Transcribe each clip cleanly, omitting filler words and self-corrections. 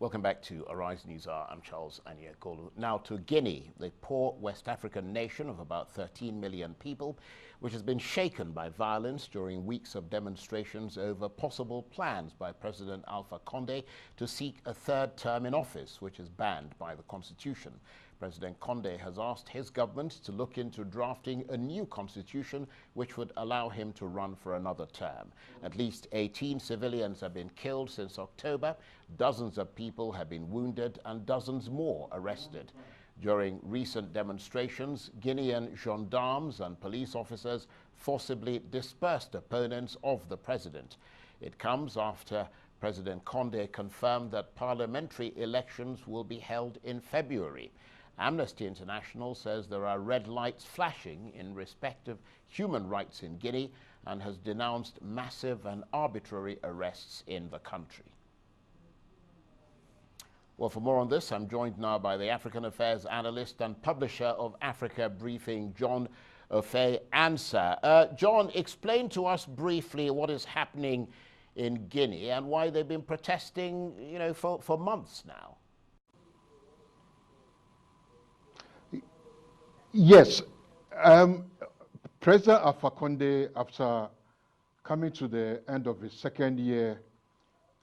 Welcome back to Arise News Hour. I'm Charles Anyekolu. Now to Guinea, the poor West African nation of about 13 million people, which has been shaken by violence during weeks of demonstrations over possible plans by President Alpha Conde to seek a third term in office, which is banned by the constitution. President Conde has asked his government to look into drafting a new constitution which would allow him to run for another term. At least 18 civilians have been killed since October, dozens of people have been wounded, and dozens more arrested. During recent demonstrations, Guinean gendarmes and police officers forcibly dispersed opponents of the president. It comes after President Conde confirmed that parliamentary elections will be held in February. Amnesty International says there are red lights flashing in respect of human rights in Guinea and has denounced massive and arbitrary arrests in the country. Well, for more on this, I'm joined now by the African Affairs analyst and publisher of Africa Briefing, John Ofe-Ansah. John, explain to us briefly what is happening in Guinea and why they've been protesting, for months now. Yes. President Alpha Conde, after coming to the end of his second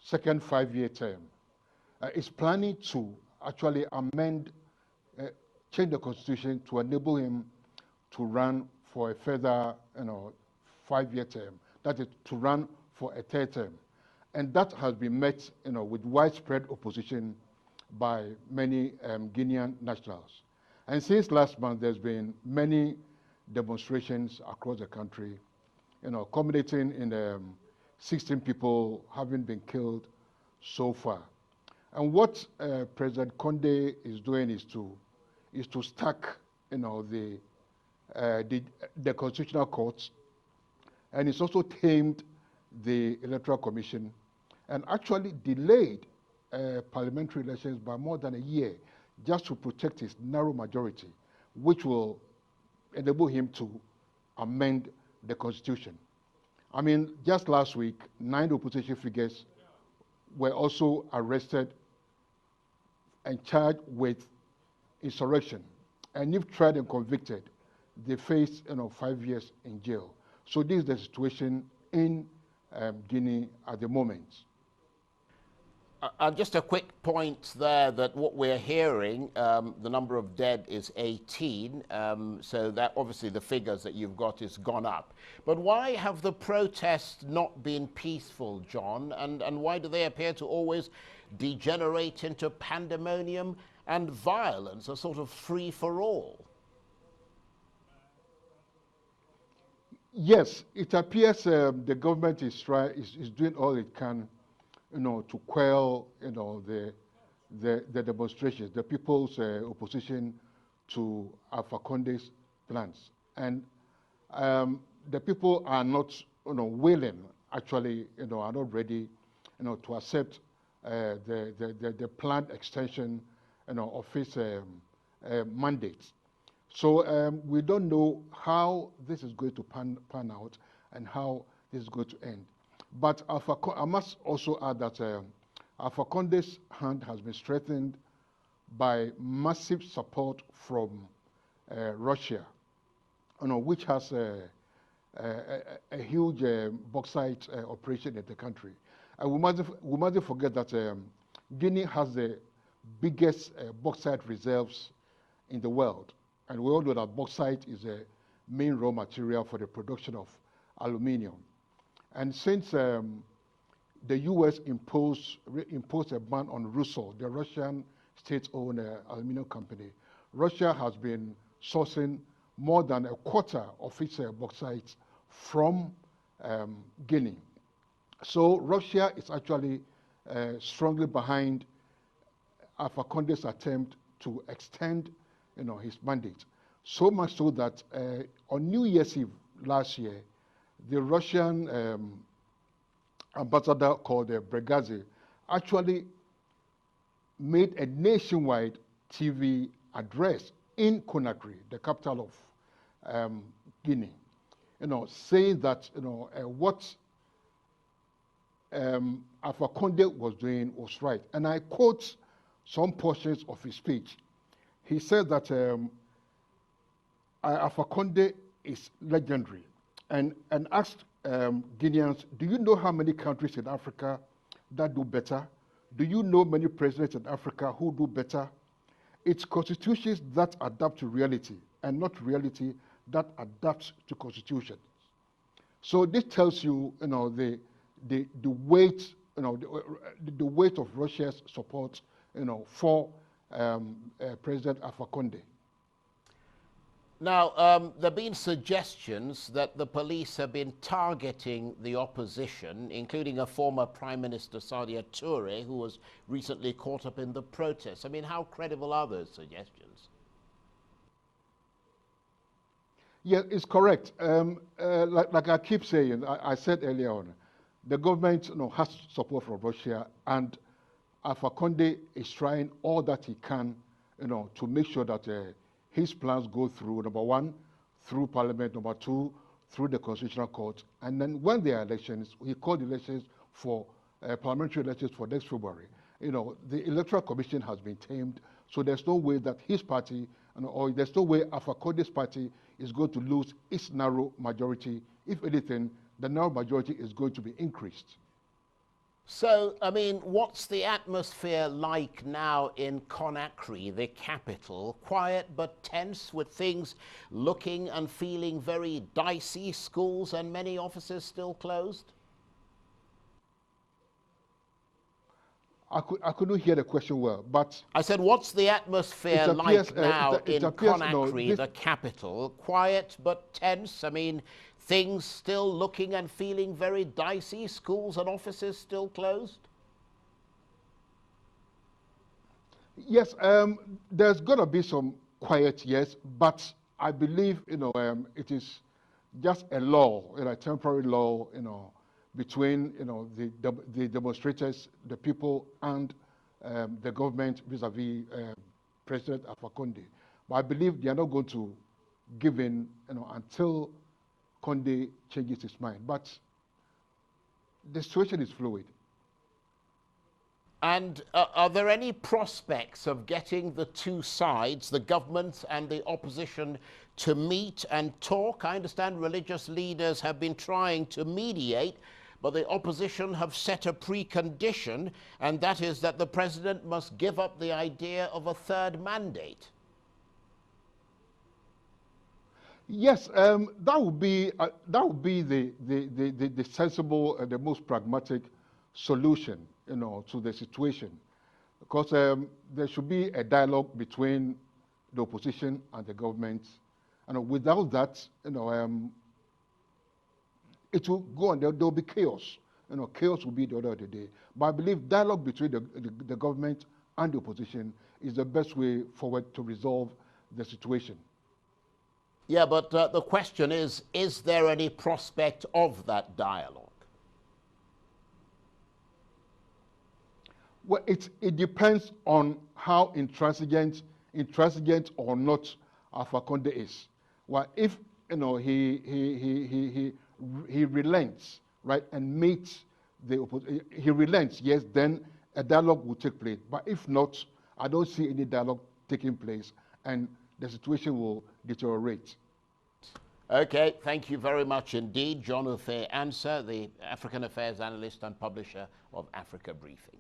5-year term, is planning to actually change the constitution to enable him to run for a further 5-year term. That is, to run for a third term. And that has been met with widespread opposition by many Guinean nationals. And since last month, there's been many demonstrations across the country, culminating in 16 people having been killed so far. And what President Conde is doing is to stack, the constitutional courts, and it's also tamed the Electoral Commission, and actually delayed parliamentary elections by more than a year, just to protect his narrow majority, which will enable him to amend the constitution. I mean, just last week, 9 opposition figures were also arrested and charged with insurrection. And if tried and convicted, they face 5 years in jail. So this is the situation in Guinea at the moment. Just a quick point there that what we're hearing, the number of dead is 18, so that obviously the figures that you've got is gone up. But why have the protests not been peaceful, John, and why do they appear to always degenerate into pandemonium and violence, a sort of free-for-all? Yes, it appears the government is doing all it can to quell, the demonstrations, the people's opposition to Alpha Conde's plans. And the people are not, willing, actually, are not ready, to accept the planned extension, of his mandates. So we don't know how this is going to pan out and how this is going to end. But I must also add that Alpha Conde's hand has been strengthened by massive support from Russia, which has a huge bauxite operation in the country. And we mustn't forget that Guinea has the biggest bauxite reserves in the world. And we all know that bauxite is a main raw material for the production of aluminium. And since the U.S. imposed a ban on Rusal, the Russian state-owned aluminum company, Russia has been sourcing more than a quarter of its bauxite from Guinea. So Russia is actually strongly behind Alpha Conde's attempt to extend, his mandate. So much so that on New Year's Eve last year, the Russian ambassador called Bregazi actually made a nationwide TV address in Conakry, the capital of Guinea, saying that what Alpha Conde was doing was right. And I quote some portions of his speech. He said that Alpha Conde is legendary, and asked Guineans, do you know how many countries in Africa that do better? Do you know many presidents in Africa who do better? It's constitutions that adapt to reality, and not reality that adapts to constitutions. So this tells you, the weight, the weight of Russia's support, for President Alpha Conde. Now, there have been suggestions that the police have been targeting the opposition, including a former Prime Minister, Sadia Toure, who was recently caught up in the protests. I mean, how credible are those suggestions? Yeah, it's correct. Like I keep saying, I said earlier on, the government has support from Russia, and Alpha Conde is trying all that he can, to make sure that his plans go through, number one, through Parliament, number two, through the Constitutional Court. And then when there are elections, he called elections for parliamentary elections for next February. The Electoral Commission has been tamed, so there's no way that his party, or there's no way Alpha Conde's party is going to lose its narrow majority. If anything, the narrow majority is going to be increased. So, I mean, what's the atmosphere like now in Conakry, the capital? Quiet but tense, with things looking and feeling very dicey, schools and many offices still closed? I couldn't hear the question well, but... I said, what's the atmosphere like now in Conakry, the capital? Quiet but tense? I mean, things still looking and feeling very dicey, schools and offices still closed? Yes, there's going to be some quiet, yes, but I believe, it is just a law, a temporary law, between, the demonstrators, the people, and the government vis-a-vis President Alpha Conde. But I believe they are not going to give in, until Conde changes his mind. But the situation is fluid. And are there any prospects of getting the two sides, the government and the opposition, to meet and talk? I understand religious leaders have been trying to mediate, but the opposition have set a precondition, and that is that the president must give up the idea of a third mandate. Yes, that would be the sensible and the most pragmatic solution, to the situation, because there should be a dialogue between the opposition and the government, and without that, it will go on. There will be chaos. Chaos will be the order of the day. But I believe dialogue between the government and the opposition is the best way forward to resolve the situation. Yeah, but the question is there any prospect of that dialogue? Well, it depends on how intransigent or not Alpha Conde is. Well, if he relents, right, and meets he relents, yes, then a dialogue will take place. But if not, I don't see any dialogue taking place, and the situation will deteriorate. Okay, thank you very much indeed, John Ufe Ansah, the African Affairs analyst and publisher of Africa Briefing.